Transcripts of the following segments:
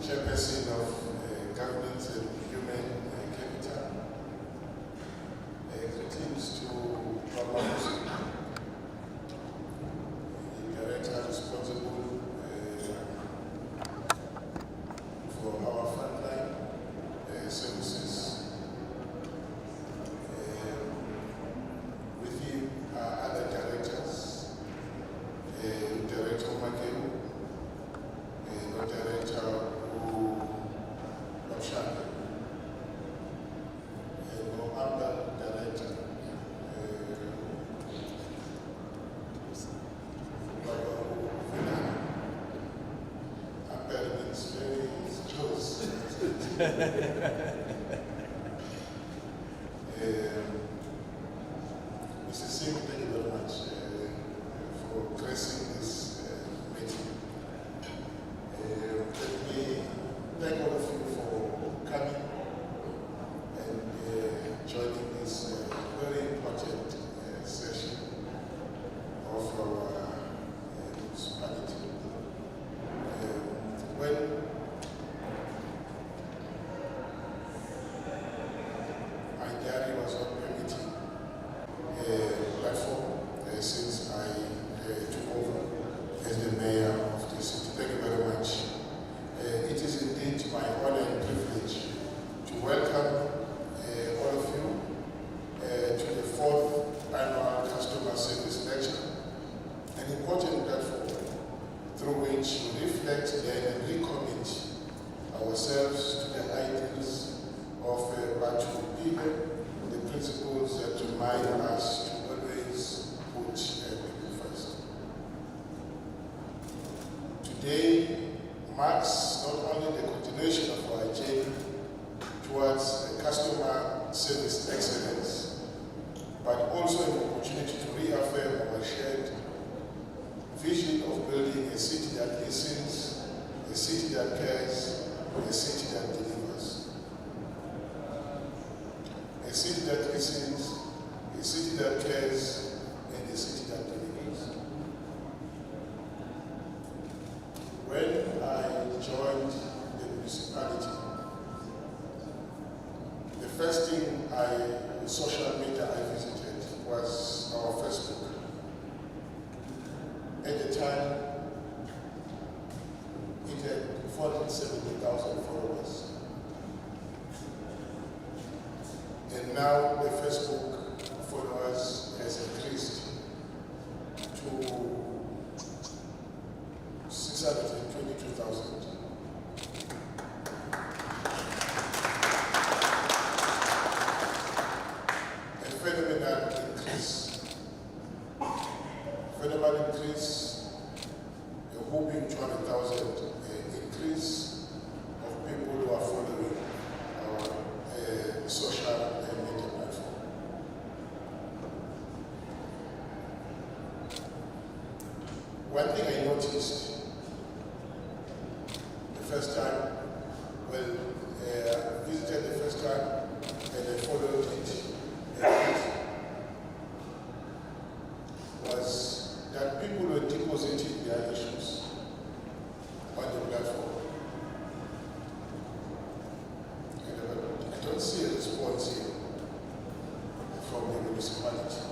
Chairperson of Governance and Human Capital. Greetings to Mayoral, the Director responsible for our frontline services. With him are other directors, Director Mayoral, Director Mr. Singh, thank you very much for gracing this meeting. Let me thank all of you for coming and joining this very important session of our municipality. When my diary was not permitting a platform since I took over as the mayor of the city. Thank you very much. It is indeed my honor and privilege to welcome all of you to the 4th annual Customer Service Lecture, an important platform through which we reflect and recommit ourselves to the ideals of Batu people, the principles that remind us to always put people first. Today marks not only the continuation of our journey towards customer service excellence, but also an opportunity to reaffirm our shared vision of building a city that listens, a city that cares, a city that delivers. A city that listens, a city that cares, and a city that delivers. When I joined the municipality, the first thing social media I visited was our Facebook. At the time, it had 470,000 followers. And now the Facebook followers has increased to 622,000. A phenomenal increase. Phenomenal increase, a whooping 200,000 increase of people who are following our social media platform. One thing I noticed the first time, when I visited the first time and I followed it, was that people were depositing their issues on the platform. And I don't see a response here from the municipality.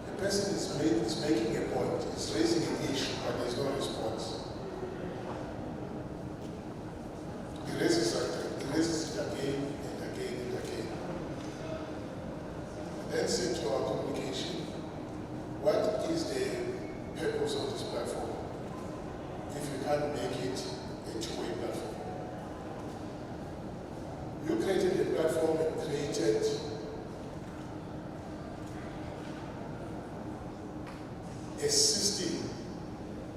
The person is making a point, is raising an issue, but there's no response. He raises it again and again and again. Then said to our communication, what is the purpose of this platform if you can't make it a two-way platform? You created a platform and created a system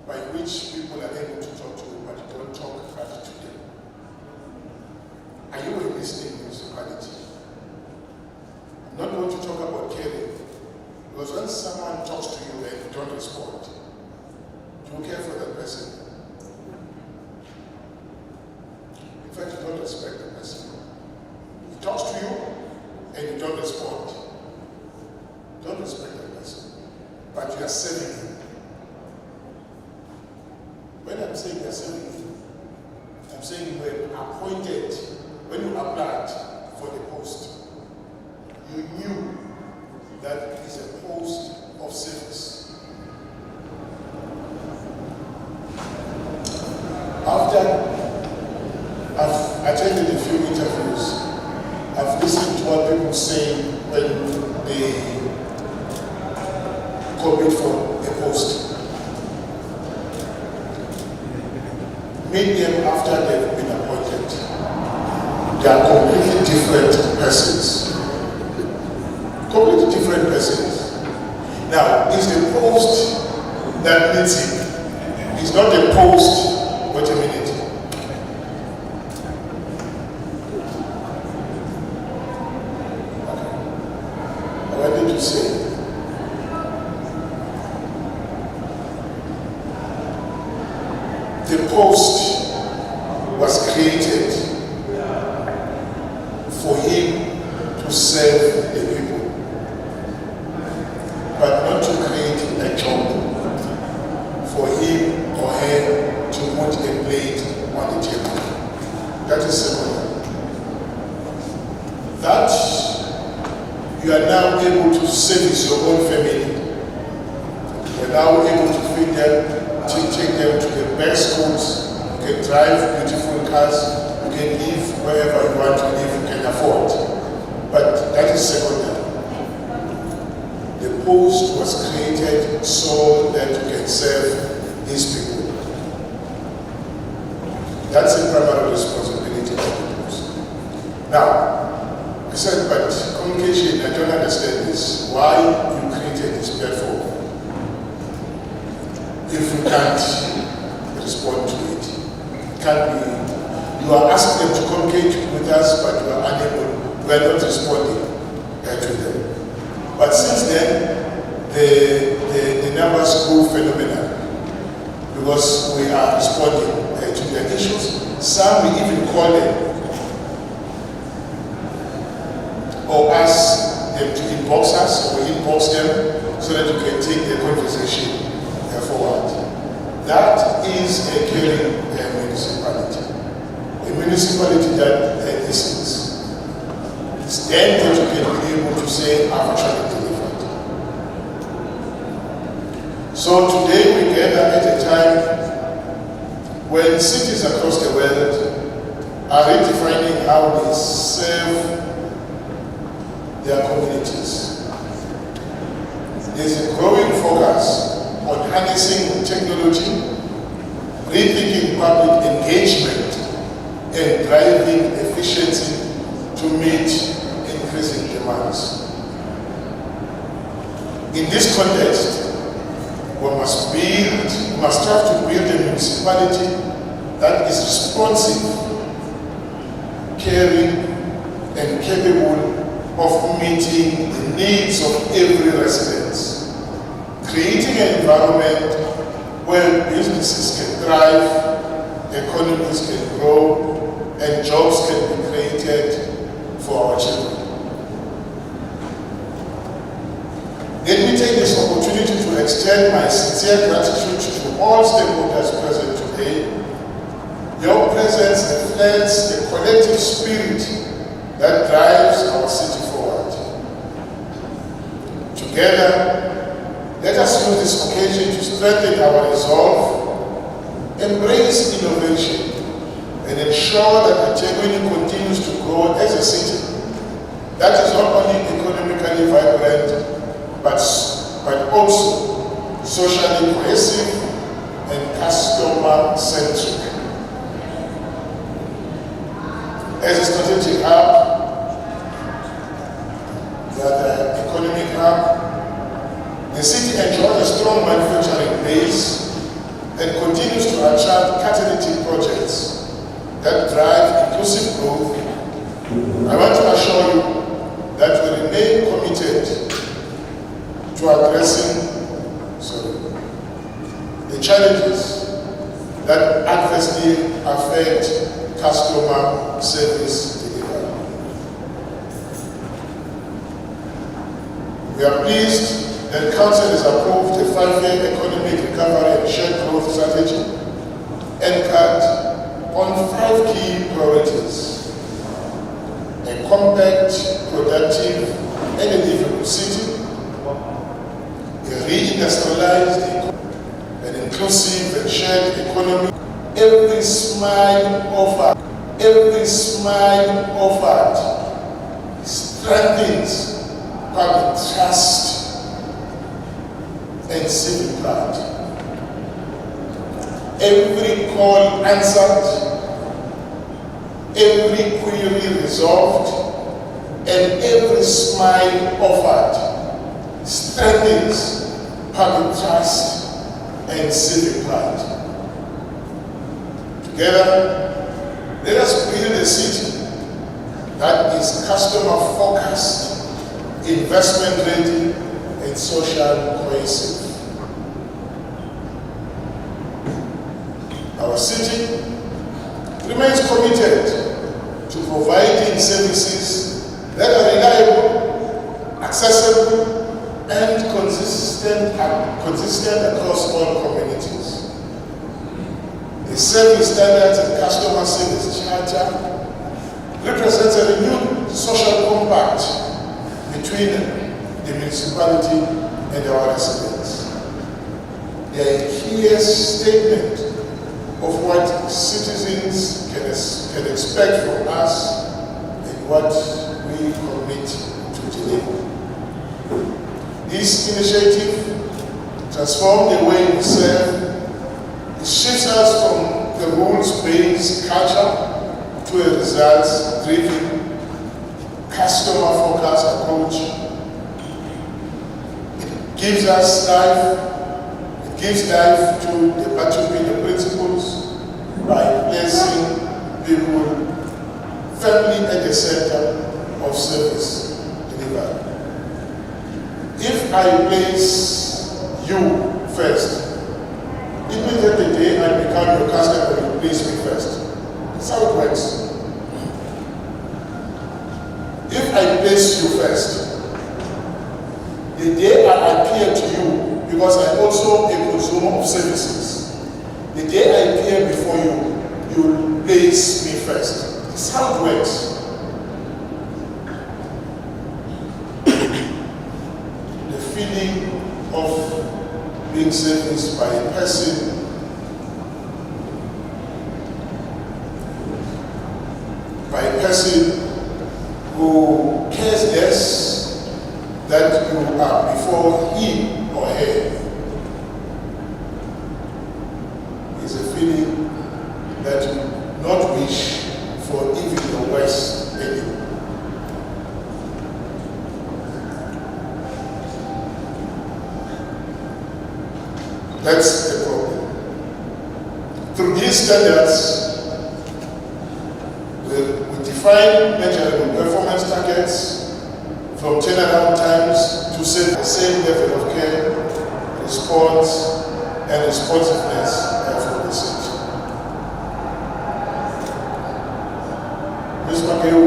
by which people are able to talk to you, but you don't talk back to them. Are you a listening municipality? I'm not going to talk about caring, because when someone talks to you and you don't respond, do you care for that person? In fact, you don't respect the person. He talks to you and you don't respond. Don't respect that person, but you are serving him. When I'm saying you are serving him, I'm saying you were appointed when you applied for the post. You knew that it is a post of service. After I've attended a few interviews, I've listened to what people say when they compete for a post. Meet them after they've been appointed. They are completely different persons. Completely different persons. Now, it's the post that needs it. It's not the post. Wait a minute. Okay. What did you say? The post was created for him to serve the people, but not to create a job for him or her to put a plate on the table. That is simple. That you are now able to service your own family. You are now able to feed them, to take them to the best schools. You can drive beautiful cars. You can live wherever you want to live. You can afford. But that is secondary. The post was created so that you can serve these people. That's the primary responsibility of the post. Now, I said, but communication, I don't understand this. Why you created this platform if you can't respond to it? It can't be. You are asking them to communicate with us, but you are unable, we are not responding to them. But since then, the numbers go phenomenal because we are responding to their issues. Some we even call them or ask them to inbox us, or we inbox them so that you can take the conversation forward. That is a caring municipality. A municipality that listens. It's then that you can be able to say, I've actually delivered. So today we gather at a time when cities across the world are redefining how they serve their communities. There's a growing focus on harnessing technology, rethinking public engagement, and driving efficiency to meet increasing demands. In this context, we must strive to build a municipality that is responsive, caring, and capable of meeting the needs of every resident, creating an environment where businesses can thrive, economies can grow, and jobs can be created for our children. Let me take this opportunity to extend my sincere gratitude to all stakeholders present today. Your presence reflects the collective spirit that drives our city forward. Together, let us use this occasion to strengthen our resolve, embrace innovation, and ensure that Etegwini continues to grow as a city that is not only economically vibrant, but also socially cohesive and customer-centric. As a strategic hub, the economic hub, the city enjoys a strong manufacturing base and continues to attract catalytic projects that drive inclusive growth. I want to assure you that we remain committed to addressing the challenges that adversely affect customer service delivery. We are pleased that Council has approved a 5-year economic recovery and shared growth strategy anchored on 5 5 key priorities: a compact, productive, and a livable city, a reindustrialized, an inclusive and shared economy. Every smile offered strengthens public trust and civic pride. Every call answered, every query resolved, and every smile offered strengthens public trust and civic pride. Together, let us build a city that is customer-focused, investment-ready, and social cohesive. Our city remains committed to providing services that are reliable, accessible, and consistent across all communities. The Service Standards and Customer Service Charter represents a renewed social compact between the municipality and our residents. They are a clear statement of what citizens can expect from us and what we commit to deliver. This initiative transforms the way we serve. It shifts us from the rules-based culture to a results-driven, customer-focused approach. It gives life to the Batubina principles by placing people, family at the center of service delivery. If I place you first, it means that the day I become your customer, you place me first. That's how it works. If I place you first, the day I appear to you, because I'm also a consumer of services, the day I appear before you, you place me first. That's how it works. The feeling of being serviced by a person who cares less that you are before him or her is a feeling that you not wish for even the worst anymore. That's the problem. Through these standards, we define measurable performance targets, from turnaround times to set the same level of care, response, and responsiveness for the city. Ms. Makeu,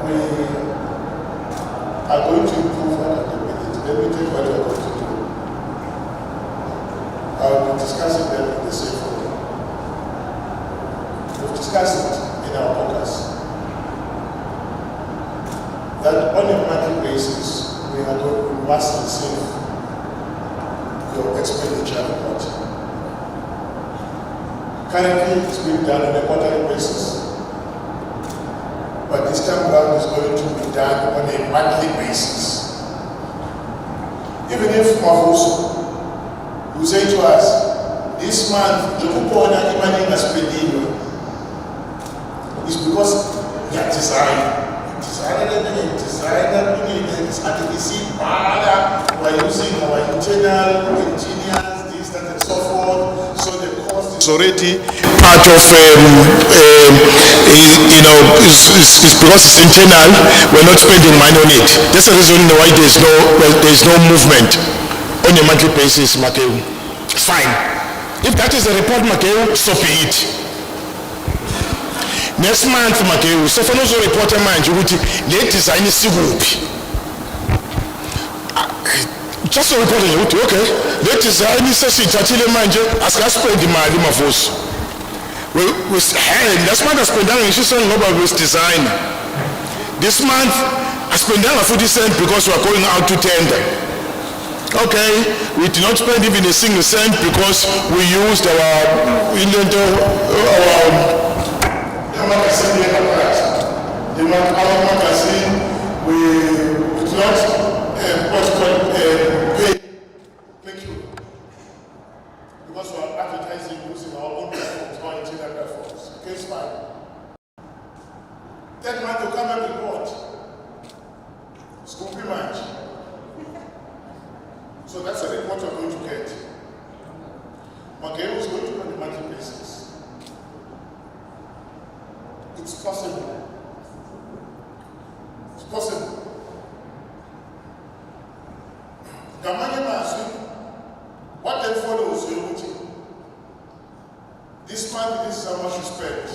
we are going to improve accountability. Let me tell you what we are going to do. I will be discussing them in the same forum. We've discussed it in our podcast. That on a monthly basis, we must receive your expenditure report. Currently, it's being done on a quarterly basis. But this time around is going to be done on a monthly basis. Even if Mahoso, you say to us, this month, the coupon is because we are designing. We're using our internal engineers, this, that, and so forth. So the cost is already part of, it's because it's internal. We're not spending money on it. That's the reason why there's no movement on a monthly basis, Makeu. Fine. If that is the report, Makeu, so pay it. Next month, Makeu, so for those report a man, you would let design is just a report, okay. Let design is a city, manje, as I spend the money of us. Ndasmanga spendanga ngishisonke ngoba wesidesigner. This month aspendanga 40 cents because we are going out to tender. Okay, we did not spend even a single cent because we used our magazine, we did not pay. Thank you. Because we are advertising using our own platforms, our internal platforms. Okay, it's fine. That month will come and report. It's going to be much. So that's a report we're going to get. Mayoral is going to be on a monthly basis. It's possible. It's possible. What then follows your routine? This month, this is how much you spend.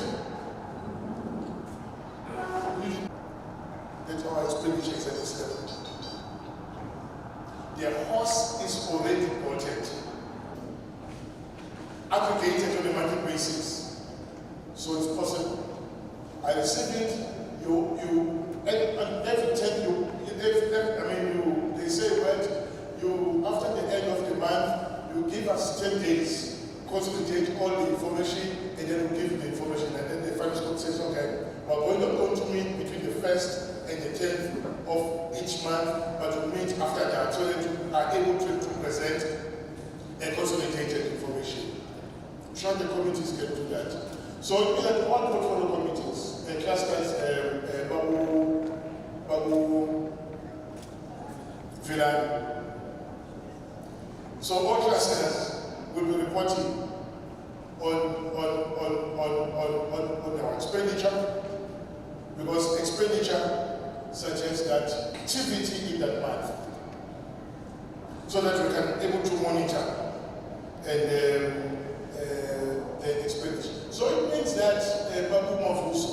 That's our expenditure is at this level. The horse is already bought, aggregated on a monthly basis. So it's possible. I receive it, every 10 they say that after the end of the month, you give us 10 days, consolidate all the information, and then we give you the information. And then the finance court says, okay, we're going to meet between the 1st and the 10th of each month, but we meet after that so that you are able to present a consolidated information. I'm sure the committees can do that. So it means that all portfolio committees, the clusters, Babu, Vilan. So all clusters will be reporting on our expenditure, because expenditure suggests that activity in that month, so that we can able to monitor and the expenditure. So it means that Babu Mafuso,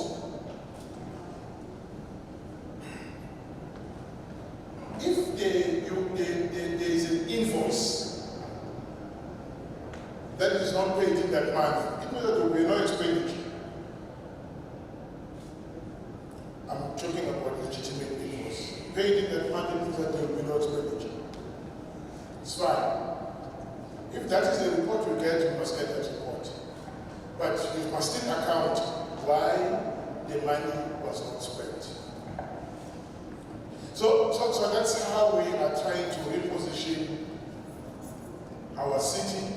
if there is an invoice that is not paid in that month, it means that there will be no expenditure. I'm talking about legitimate invoice. Paid in that month, it means that there will be no expenditure. It's fine. If that is the report we get, we must get that report. But we must still account why the money was not spent. So that's how we are trying to reposition our city,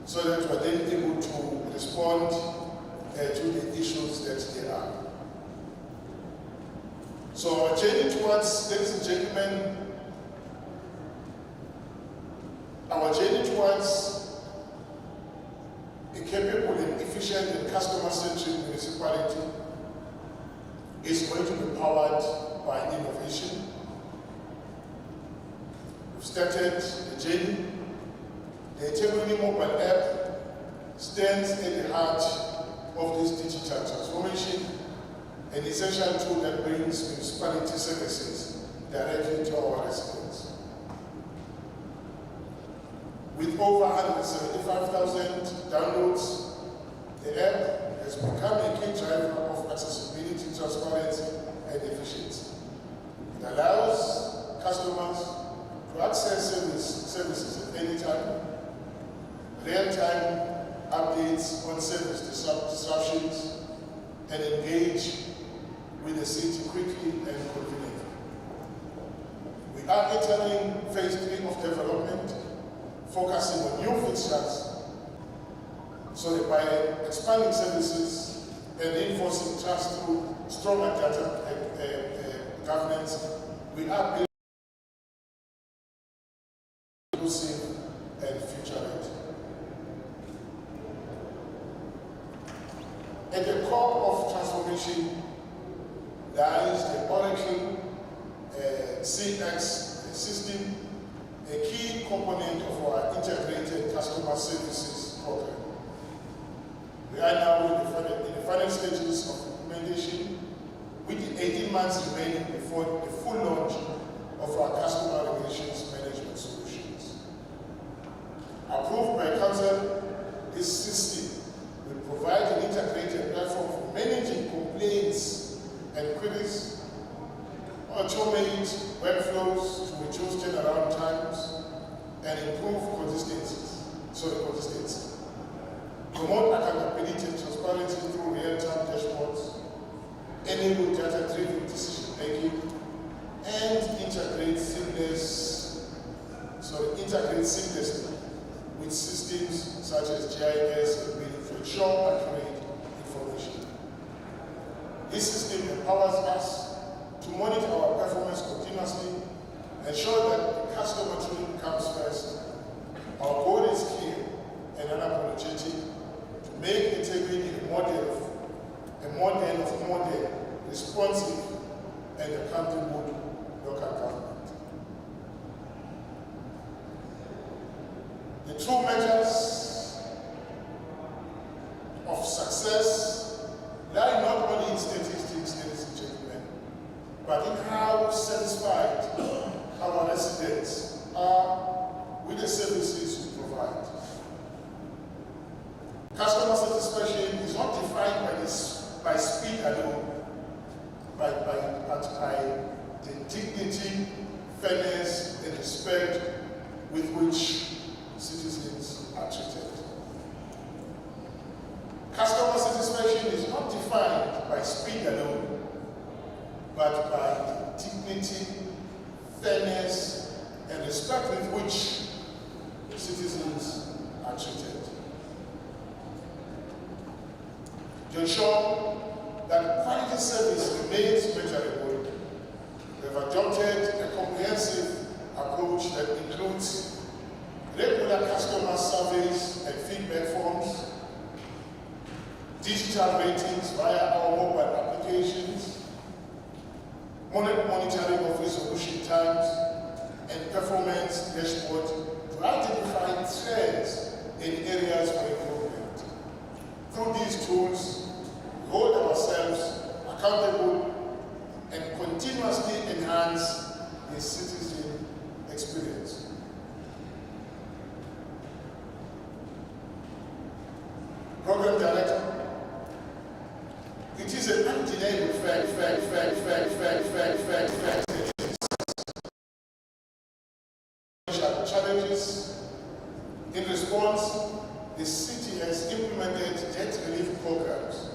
so that we are then able to respond to the issues that there are. So our journey towards, ladies and gentlemen, our journey towards a capable and efficient and customer-centric municipality is going to be powered by innovation. We've started the journey. The Temporary Mobile app stands at the heart of this digital transformation, an essential tool that brings municipality services directly to our residents. With over 175,000 downloads, the app has become a key driver of accessibility, transparency, and efficiency. It allows customers to access services at any time, real-time updates on service disruptions, and engage with the city quickly and conveniently. We are entering phase 3 of development, focusing on new fixtures, so that by expanding services and reinforcing trust through stronger data governance, we are building inclusive and future-ready. At the core of transformation lies the Oracle CX system, a key component of our integrated customer services program. We are now in the final stages of implementation, with 18 months remaining before the full launch of our customer relations management solutions. Approved by Council, this system will provide an integrated automate workflows to reduce turnaround times and improve consistency. Promote accountability and transparency through real-time dashboards, enable data-driven decision-making, and integrate seamlessly with systems such as GIS and billing to ensure accurate information. This system empowers us to monitor our performance continuously, ensure that the customer truly comes first. Our goal is clear and unapologetic: to make integrity a model of modern, responsive, and accountable local government. The true measures of success lie not only in statistics, ladies and gentlemen, but in how satisfied our residents are with the services we provide. Customer satisfaction is not defined by speed alone, but by the dignity, fairness, and respect with which citizens are treated. Customer satisfaction is not defined by speed alone, but by the dignity, fairness, and respect with which citizens are treated. To ensure that quality service remains measurable, we have adopted a comprehensive approach that includes regular customer surveys and feedback forms, digital ratings via our mobile applications, monitoring of resolution times, and performance dashboard to identify trends in areas for improvement. Through these tools, we hold ourselves accountable and continuously enhance the citizen experience. Program Director, it is an undeniable fact. Challenges. In response, the city has implemented debt relief programs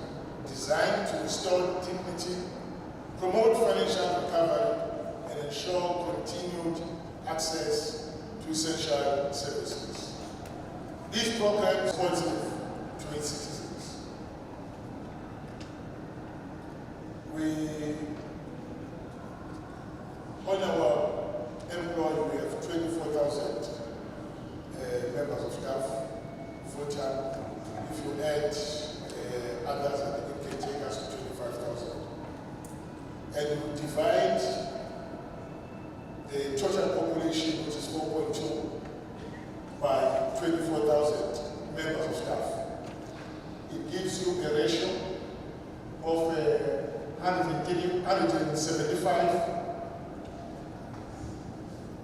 designed to restore dignity, promote financial recovery, and ensure continued access to essential services. These programs are responsive to its citizens. On our employee, we have 24,000 members of staff, full-time. If you add others, I think it can take us to 25,000. And we divide the total population, which is 4.2, by 24,000 members of staff. It gives you a ratio of 175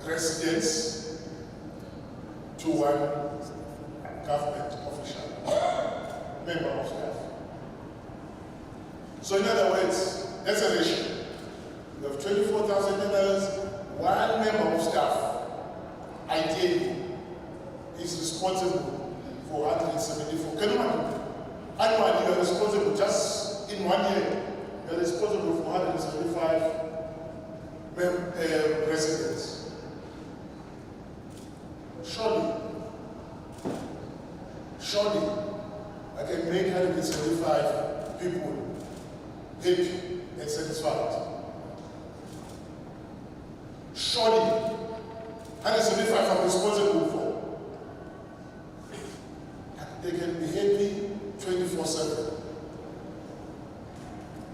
residents to one government official, member of staff. So in other words, that's a ratio. You have 24,000 members, one member of staff, ideally, is responsible for 174. Can you imagine? Annually, you are responsible just in 1 year, you are responsible for 175 residents. Surely, I can make 175 people happy and satisfied. Surely, 175 I'm responsible for. They can be happy 24/7.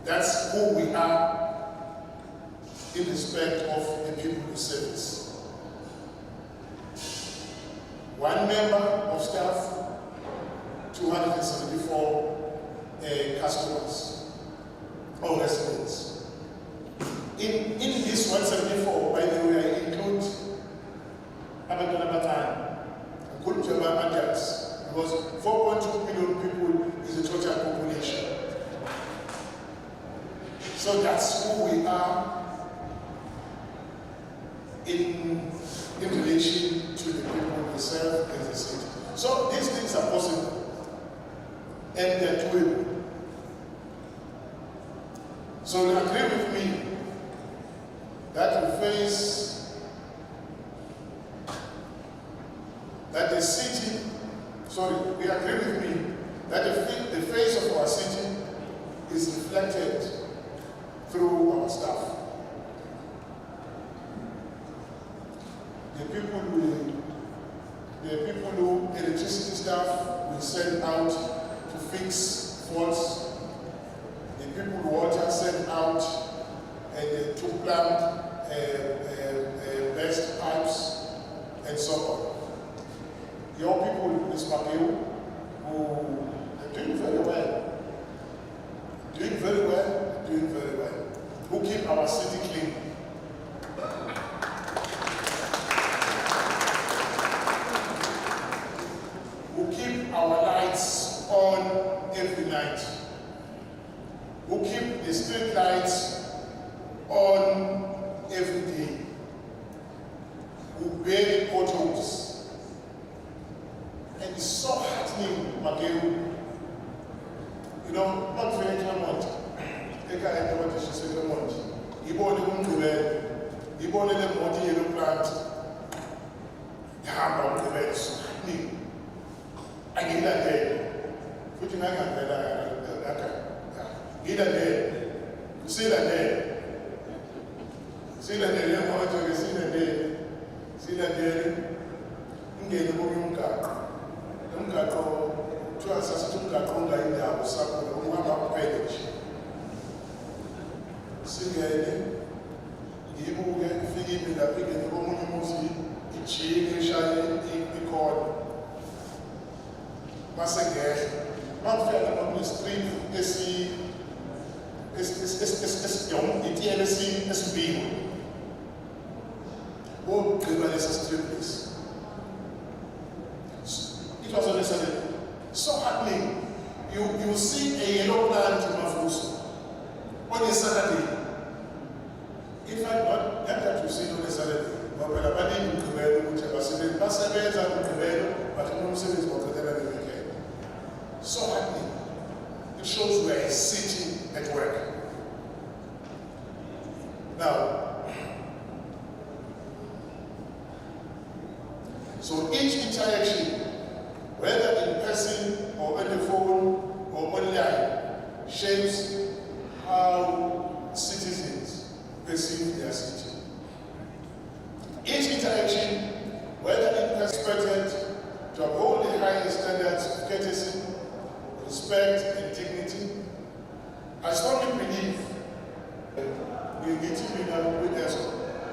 That's who we are in respect of the people we service. One member of staff, 274 customers or residents. In this 174, by the way, I include Abantwana Batana. I couldn't tell my adults because 4.2 million people is the total population. So that's who we are and they're doable. So you agree with me that we face, that the city, we agree with me that the face of our city is reflected through our staff. The people who electricity staff will send out to fix faults. The people who water send out to plant best pipes and so on. Your people, Ms. Mayoral, who are doing very well, who keep our city clean. Who keep our lights on every night. Who keep the street lights on every day. Who bury potholes. And it's so heartening, Mayoral. You know, not very Clement. They can't have what she said, Clement. He bought them to bed. He bought them what yellow plant. Yeah, but the so heartening. I get that day. Putting that on get that day. You see that day. See that day. You want to see that day. See that day. You get the woman car. You got to assess to got on the India or something. You want to pay it. See that day. You will get figure that we get the woman you must see. It's cheap, shiny, it's called. Mas not fair on the street, esse SB. All criminals streets. It was necessary. So happening, you see a yellow plant in Mafuso on a Saturday. In fact, not that you see on a Saturday, but when a body in Kubero, which was in the Passages and Kubero, but no service was the weekend. So happening. It shows we are a city at work. Now, so each interaction, whether in person or on the phone or online, shapes how citizens perceive their city. Each interaction, whether in person, expected to uphold the highest standards of courtesy, respect and dignity